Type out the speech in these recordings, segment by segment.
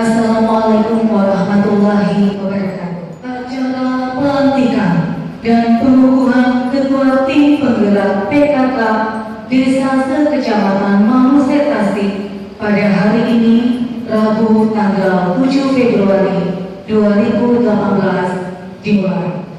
Assalamualaikum warahmatullahi wabarakatuh. Acara pelantikan dan pengukuhan Ketua Tim Penggerak PKK Desa Sekecamatan Mamuset Tasik pada hari ini, Rabu tanggal 7 Februari 2018 dimulai.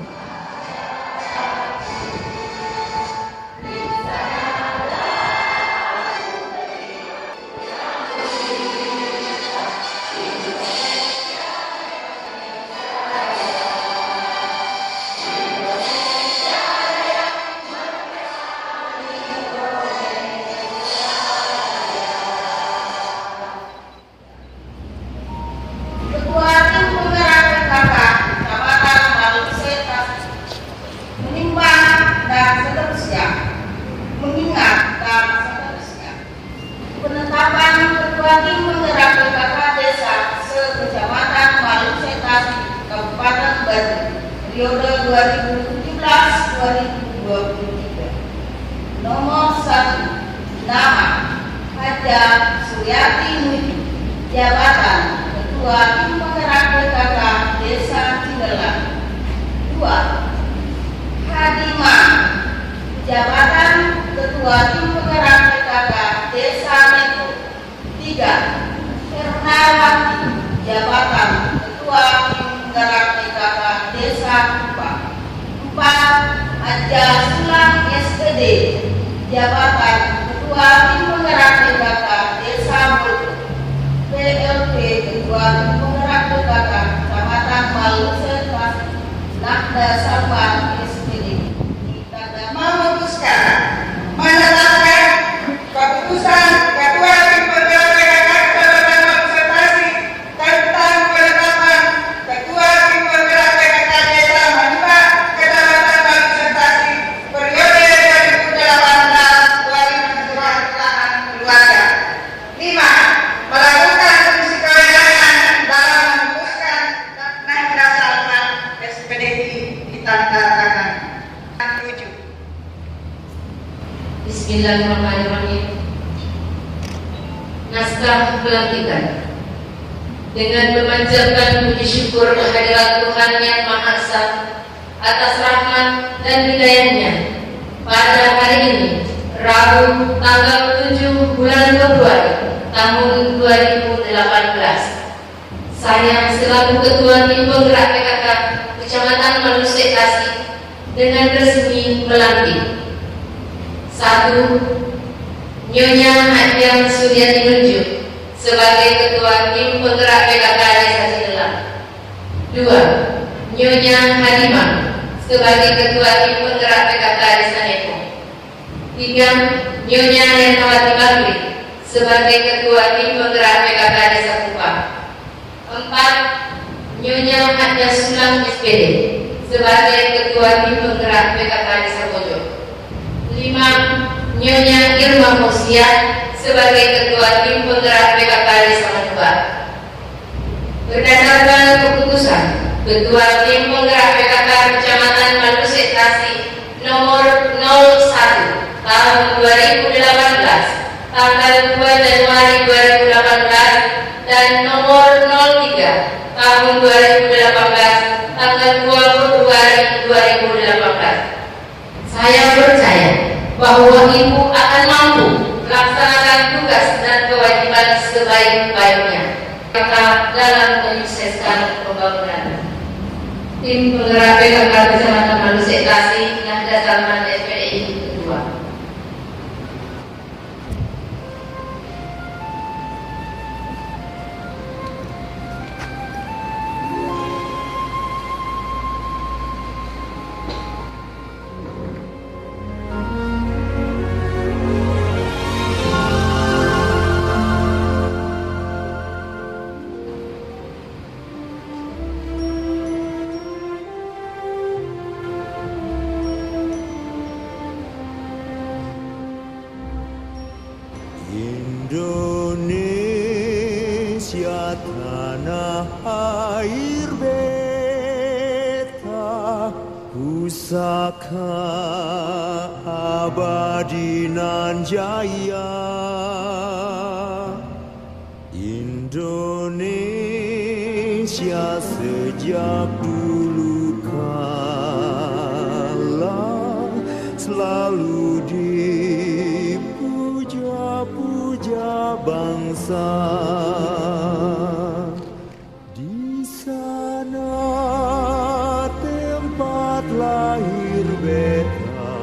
Penetapan Ketua Tim Penggerak PKK Desa Sekecamatan Maluset Tasik Kabupaten Bandung periode 2017-2023. Nomor 1. Nama Haja Suryati Nuju. Jabatan Ketua Tim Penggerak PKK Desa Cindelan. 2. Hadimah. Jabatan Ketua Tim Penggerak PKK Desa Metro. 3. Hernawati. Jabatan Ketua Tim Penggerak PKK Desa Kupang. 4. Haja Sulang SPD. Jabatan Ketua Tim Penggerak PKK Desa Mulyo. PLT Ketua Tim Penggerak PKK Kecamatan Maluset Tasik. Nakda Sabar SPD. Memutuskan menetapkan keputusan Ketua Tim Penggerak PKK Kecamatan Maluset Tasik tentang penetapan Ketua Tim Penggerak PKK Desa Manima Kecamatan Maluset Tasik periode 2018-2024 keluarga. 5. Melakukan fungsi kewenangan dalam memutuskan Nakda Salman SPDI ditanda tangan. 7. Bismillahirrahmanirrahim. Naskah pelantikan. Dengan memanjatkan puji syukur kehadirat Tuhan Yang Maha Esa atas rahmat dan hidayahnya, pada hari ini, Rabu tanggal 7 bulan Februari tahun 2018, saya selaku Ketua Tim Penggerak PKK Kecamatan Maluset Tasik dengan resmi melantik. 1. Nyonya Haja Suryati Nuju sebagai Ketua Tim Penggerak PKK Desa Cindelan. 2. Nyonya Hadimah sebagai Ketua Tim Penggerak PKK Desa Metro. 3. Nyonya Hernawati Bakri sebagai Ketua Tim Penggerak PKK Desa Kupang. 4. Nyonya Haja Sulang SPD sebagai Ketua Tim Penggerak PKK Desa Pojok. 5. Nyonya Irma Musia sebagai Ketua Tim Penggerak PKK Desa Manubar. Berdasarkan keputusan Ketua Tim Penggerak PKK Kecamatan Maluset Tasik nomor 01 tahun 2018 tanggal 2 Januari 2018 dan nomor 03 tahun 2018 tanggal 2 Februari 2018. Saya percaya bahwa Ibu akan mampu melaksanakan tugas dan kewajiban sebaik-baiknya dalam menyukseskan pembangunan. Tim Penggerak PKK Kecamatan Maluset Tasik, Nakda Salman SPDI kedua. Indonesia tanah air beta, pusaka abadi nan jaya. Indonesia Indonesia sejak dulu kala selalu dipuja-puja bangsa. Di sana tempat lahir beta,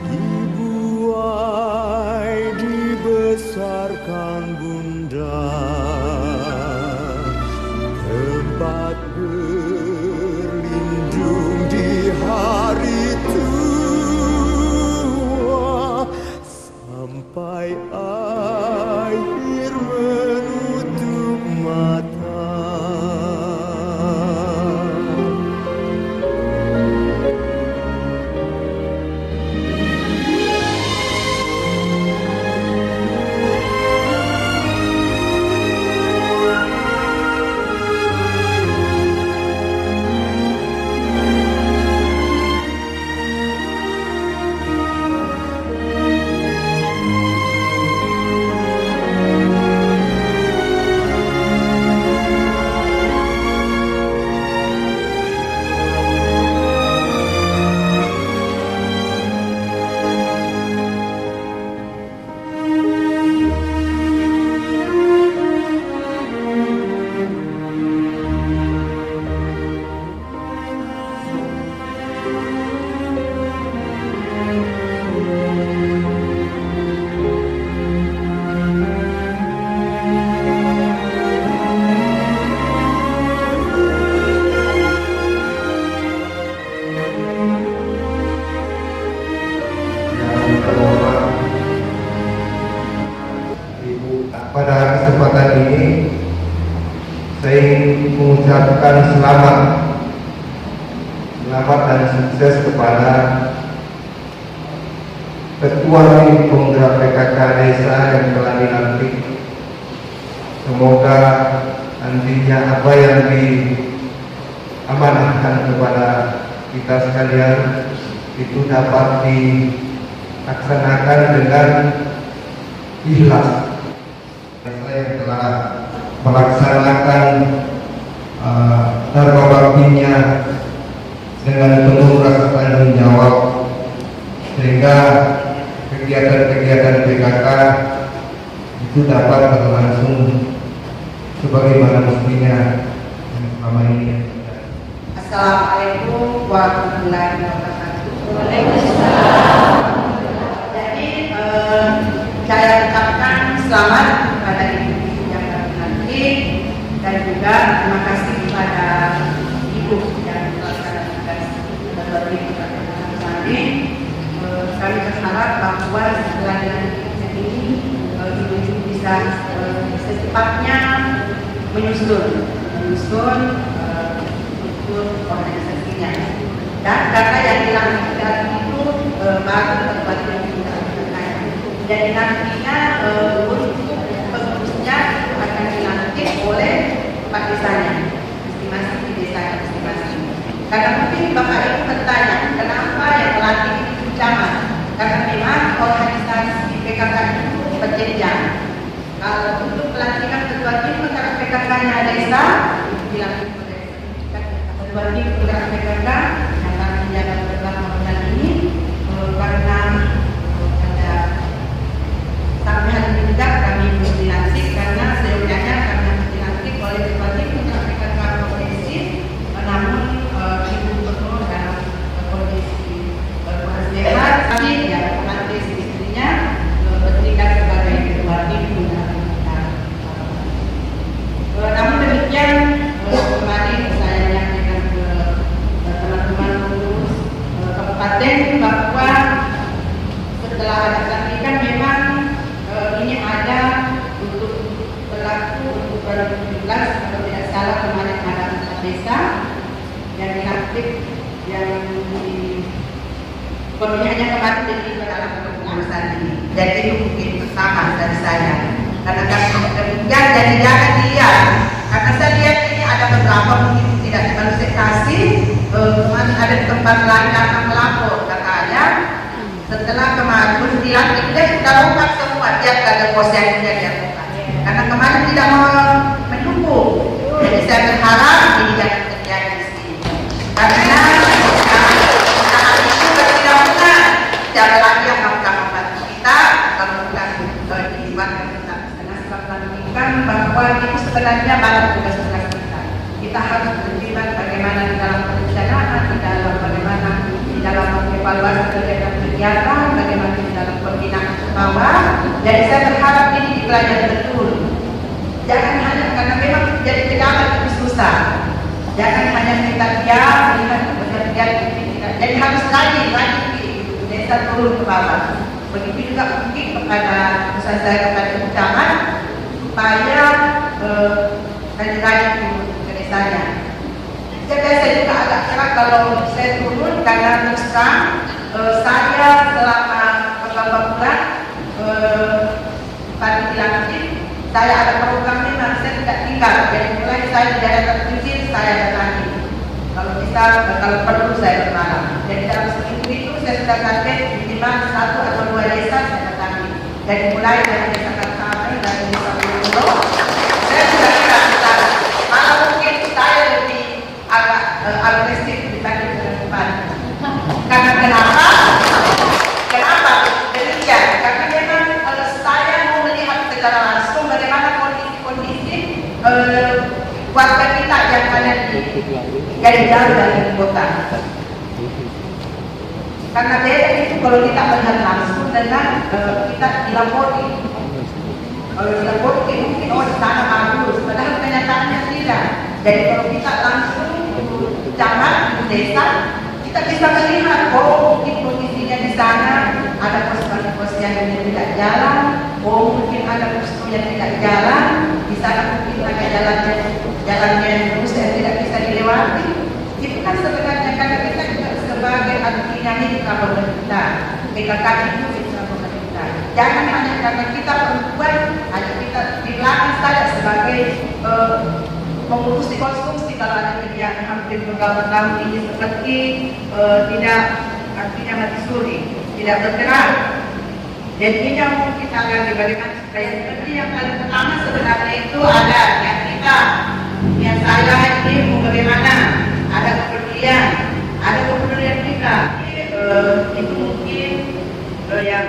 dibuai dibesarkan bunda, tempat berlindung di hari tua, sampai akhir menutup mata. Pada kesempatan ini saya ingin mengucapkan selamat dan sukses kepada Ketua Tim Penggerak PKK Desa yang telah dilantik. Semoga nantinya apa yang diamanahkan kepada kita sekalian itu dapat dilaksanakan dengan ikhlas. Saya yang telah melaksanakan dharma baktinya dengan penuh rasa tanggung jawab, sehingga kegiatan-kegiatan PKK itu dapat berlangsung sebagaimana mestinya selama ini. Assalamualaikum warahmatullahi wabarakatuh. Waalaikumsalam. Jadi saya ucapkan selamat kepada ibu yang nanti, dan juga terima kasih kepada ibu yang melaksanakan tugas dari kami. Kami berharap bahwa setelah dilantik ini ibu bisa secepatnya menyusun organisasinya, dan karena yang dilakukan itu baru terbuat jadi nantinya untuk pengurusnya itu akan dilantik oleh Pak Desanya masing-masing di desanya masing-masing. Karena mungkin Bapak Ibu bertanya kenapa yang melantik itu zaman, karena memang organisasi PKK itu berjenjang. Kalau untuk pelantikan ketua tim penggerak PKK-nya desa itu dilantik oleh ketua tim penggerak PKK yang nantinya akan berlangsung bulan ini, karena sampai hari ini juga kami belum dilantik, karena seyogyanya kami dilantik oleh ketua tim penggerak PKK provinsi, namun ibu gubernur dalam kondisi kurang sehat, kami yang nanti istrinya bertindak sebagai ketua tim penggerak PKK. Namun demikian kemarin saya menyampaikan ke teman-teman pengurus kabupaten bahwa setelah ada pelantikan memang ini ada untuk berlaku untuk 2017, kalau tidak salah kemarin ada 4 desa yang dilantik, yang pemilihannya kemarin jadi dalam pengurusan ini. Jadi itu mungkin bersama dari saya, karena demikian jadi jangan lihat, karena saya lihat ini ada beberapa mungkin tidak dimanifestasi, kemarin ada di tempat lain akan melapor katanya. Setelah kemarin dilantik dia sudah lengkap semua, dia ada posisinya dia lengkap. karena kemarin tidak mau mendukung. Jadi saya berharap ini jangan terjadi di sini. Karena hal itu tidak benar. Siapa lagi yang mau membantu kita kalau bukan dilibatkan kita. Karena sebab menunjukkan bahwa itu sebenarnya banyak tugas-tugas kita. Kita harus terlibat bagaimana di dalam perencanaan, di dalam mengevaluasi kegiatan, bagaimana di dalam pembinaan ke bawah. Jadi saya berharap ini dipelajari betul. Jangan hanya karena memang jadi pejabat itu susah. Jangan hanya kita diam melihat bekerja kita. Jadi harus lagi desa turun ke bawah. Begitu juga mungkin kepada pesan saya kepada ucapan supaya lagi turun ke desanya. Saya juga agak keras kalau saya turun karena terus terang saya selama beberapa bulan tadi dilantik saya ada program memang saya tidak tinggal. Jadi mulai saya di daerah terpencil saya datangi. Kalau bisa kalau perlu saya bermalam. Jadi dalam seminggu itu saya sudah target minimal 1 atau 2 desa saya datangi. Jadi mulai dari desa Karsana, dari desa Pulau, saya sudah tidak malah mungkin saya lebih agak agresif dibanding dengan depan. Karena kenapa? Kenapa demikian? Karena memang saya mau melihat secara langsung bagaimana kondisi-kondisi warga kita yang ada di jauh dari kota. Karena beda itu kalau kita melihat langsung dengan kita dilapori. Kalau dilapori mungkin di sana bagus, padahal kenyataannya tidak. Jadi kalau kita langsung camat desa, kita bisa melihat mungkin kondisinya di sana ada pos-pos yang tidak jalan, mungkin ada posko yang tidak jalan, di sana mungkin ada jalannya yang lurus yang tidak bisa dilewati. Itu kan sebenarnya karena kita juga sebagai artinya mitra pemerintah, PKK itu mitra pemerintah. Jangan hanya karena kita perempuan, hanya kita di belakang saja sebagai mengurus dikonsumsi kalau ada kegiatan hampir bertahun-tahun ini seperti tidak artinya mati suri, tidak bergerak. Jadi ini yang mau kita lagi bagaimana supaya seperti yang paling pertama sebenarnya itu ada yang kita, yang saya ini mau bagaimana ada kepedulian kita. Itu mungkin yang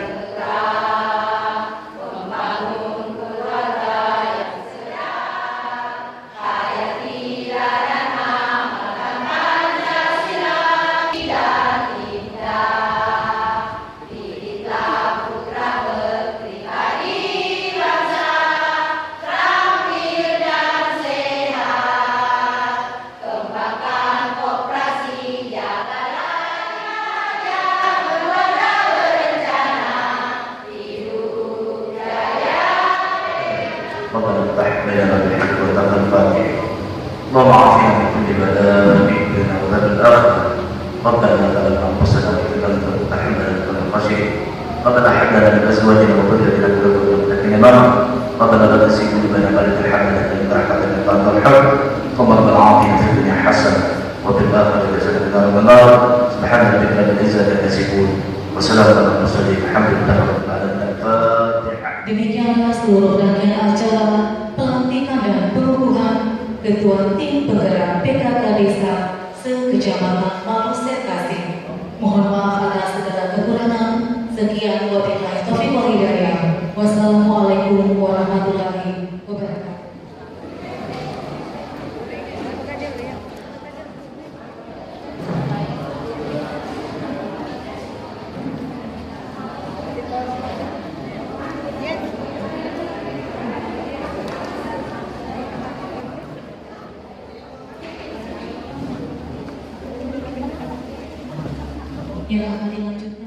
اللهم عافنا من كل بلاء في الدنيا وعذاب الاخره ربنا لا تزغ انفسنا وإن لم تغفر لنا من الخشيه ربنا هب لنا من ازواجنا وذريتنا قرة اعين واجعلنا اماما ربنا لا تزغ قلوبنا بعد إذ هديتنا وهب لنا من لدنك رحمة إنك أنت الوهاب ثم ربنا عافنا في الدنيا حسنه وفي الاخره حسنه وقنا النار سبحان ربك رب العزه عما يصفون وسلام على المرسلين الحمد لله رب العالمين. الفاتحه. Demikianlah seluruh rangkaian acara pelantikan dan pengukuhan Ketua Tim Penggerak PKK Desa se-Kecamatan Maluset Kasih. Mohon maaf atas segala kekurangan. Sekian wabillahi taufiq wal hidayah. Wassalamualaikum warahmatullahi wabarakatuh. Yang akan dilanjutkan